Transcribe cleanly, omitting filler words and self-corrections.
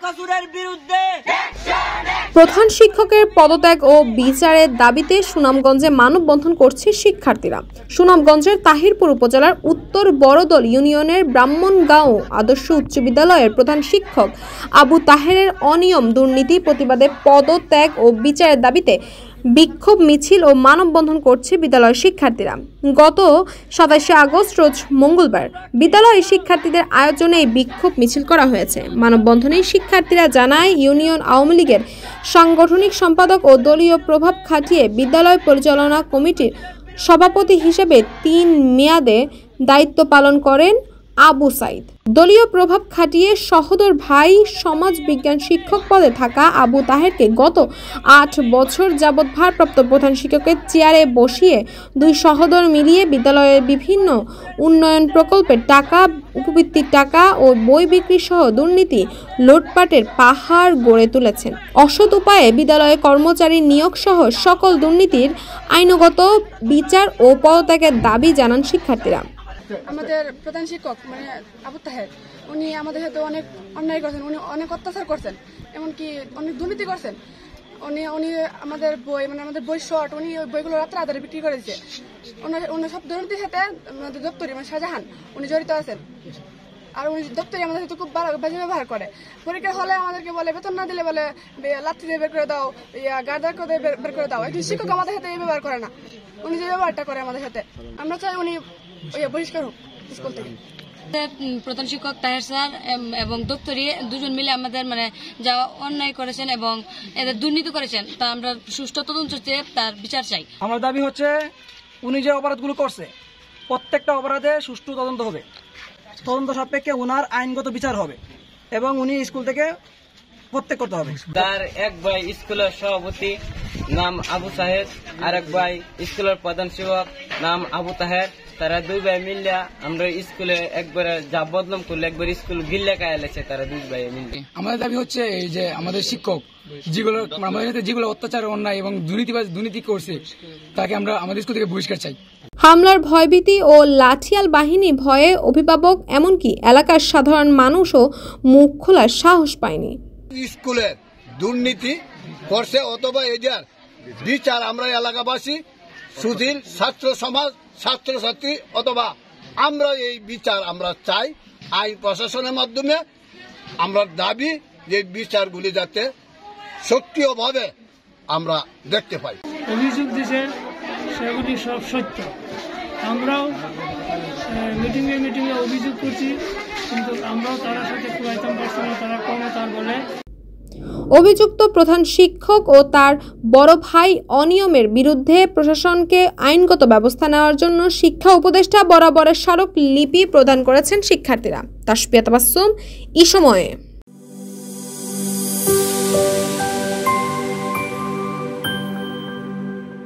কাসুরের বিরুদ্ধে প্রধান শিক্ষকের পদত্যাগ ও বিচারের দাবিতে সুনামগঞ্জে মানববন্ধন করছে শিক্ষার্থীরা। সুনামগঞ্জের তাহিরপুর উপজেলার উত্তর বড়দল ইউনিয়নের ব্রাহ্মণগাঁও আদর্শ উচ্চ বিদ্যালয়ের প্রধান শিক্ষক আবু তাহেরের অনিয়ম দুর্নীতি প্রতিবাদে পদত্যাগ ও বিচারের দাবিতে বিক্ষোভ মিছিল ও মানববন্ধন করছে বিদ্যালয়ের শিক্ষার্থীরা। গত 27 আগস্ট রোজ মঙ্গলবার বিদ্যালয়ের শিক্ষার্থীদের আয়োজনে এই বিক্ষোভ মিছিল করা হয়েছে। মানববন্ধনে শিক্ষার্থীরা জানায়, ইউনিয়ন আওয়ামী লীগের সাংগঠনিক সম্পাদক ও দলীয় প্রভাব খাটিয়ে বিদ্যালয় পরিচালনা কমিটির সভাপতি হিসেবে 3 মেয়াদে দায়িত্ব পালন করেন আবু সাইদ। দলীয় প্রভাব খাটিয়ে সহোদর ভাই সমাজ বিজ্ঞান শিক্ষক পদে থাকা আবু তাহেরকে গত 8 বছর যাবৎ ভারপ্রাপ্ত প্রধান শিক্ষকের চেয়ারে বসিয়ে 2 সহোদর মিলিয়ে বিদ্যালয়ের বিভিন্ন উন্নয়ন প্রকল্পের টাকা, উপবৃত্তির টাকা ও বই বিক্রি সহ দুর্নীতি লুটপাটের পাহাড় গড়ে তুলেছেন। অসৎ উপায়ে বিদ্যালয়ে কর্মচারী নিয়োগ সহ সকল দুর্নীতির আইনগত বিচার ও পদত্যাগের দাবি জানান শিক্ষার্থীরা। আমাদের প্রধান শিক্ষক মানে আবু তাহের, উনি আমাদের সাথে অনেক অন্যায় করছেন, উনি অনেক অত্যাচার করছেন, এমনকি অনেক দুর্নীতি করছেন। উনি আমাদের বই মানে আমাদের বই শর্ট, উনি ওই বইগুলো রাত্রে আধারে বিক্রি করেছে। উনি সব দুর্নীতির সাথে আমাদের দপ্তরি মানে শাহজাহান উনি জড়িত আছেন। আর উনি দপ্তরি আমাদের সাথে খুব বাজে ব্যবহার করে। পরীক্ষার হলে আমাদেরকে বলে বেতন না দিলে বলে লাঠি দিয়ে বের করে দাও, গার্দার করে বের করে দাও। একজন শিক্ষক আমাদের সাথে এই ব্যবহার করে না, উনি যে ব্যবহারটা করে আমাদের সাথে, আমরা চাই উনি বহিষ্কার হোক স্কুল থেকে। প্রধান শিক্ষক তাহের স্যার এবং দপ্তরি দুজন মিলে আমাদের মানে যা অন্যায় করেছেন এবং এদের দুর্নীতি করেছেন তা আমরা সুষ্ঠু তদন্ত চেয়ে তার বিচার চাই। আমার দাবি হচ্ছে উনি যে অপরাধগুলো করছে প্রত্যেকটা অপরাধে সুষ্ঠু তদন্ত হবে, তদন্ত সাপেক্ষে উনার আইনগত বিচার হবে এবং উনি স্কুল থেকে প্রত্যেক করতে হবে। তার এক ভাই স্কুলের সভাপতি নাম আবু সাহেদ, আর এক ভাই স্কুলের প্রধান শিক্ষক নাম আবু তাহের। তারা 2 ভাই মিলিয়া আমরা স্কুলে একবার যা বদনাম করলে একবার স্কুল গিল্লা কায়ালেছে তারা 2 ভাই মিলে। আমাদের দাবি হচ্ছে এই যে আমাদের শিক্ষক যেগুলো অত্যাচার অন্যায় এবং দুর্নীতি করছে তাকে আমরা আমাদের স্কুল থেকে বহিষ্কার চাই। হামলার ভয়ভীতি ও লাঠিয়াল বাহিনী ভয়ে অভিভাবক এমনকি এলাকার সাধারণ মানুষও মুখ খোলার সাহস পায়নি। স্কুলের দুর্নীতি করছে অথবা এদের বিচার আমরা এলাকাবাসী, সুধীর ছাত্র সমাজ, ছাত্রছাত্রী অথবা আমরা এই বিচার আমরা চাই। আইন প্রশাসনের মাধ্যমে আমরা দাবি যে বিচারগুলি যাতে সক্রিয়ভাবে আমরা দেখতে পাই। অভিযোগ দিয়েছে সেগুলি সব সত্য, আমরাও মিটিংয়ে অভিযোগ করছি, কিন্তু আমরাও তার সাথে পুরাতন পারছি না, তারা ক্ষমতার বলে। অভিযুক্ত প্রধান শিক্ষক ও তার বড় ভাই অনিয়মের বিরুদ্ধে প্রশাসনকে আইনগত ব্যবস্থা নেওয়ার জন্য শিক্ষা উপদেষ্টা বরাবরের স্মারক লিপি প্রদান করেছেন শিক্ষার্থীরা। তাসপিয়া তাবাসসুম, এই সময়ে।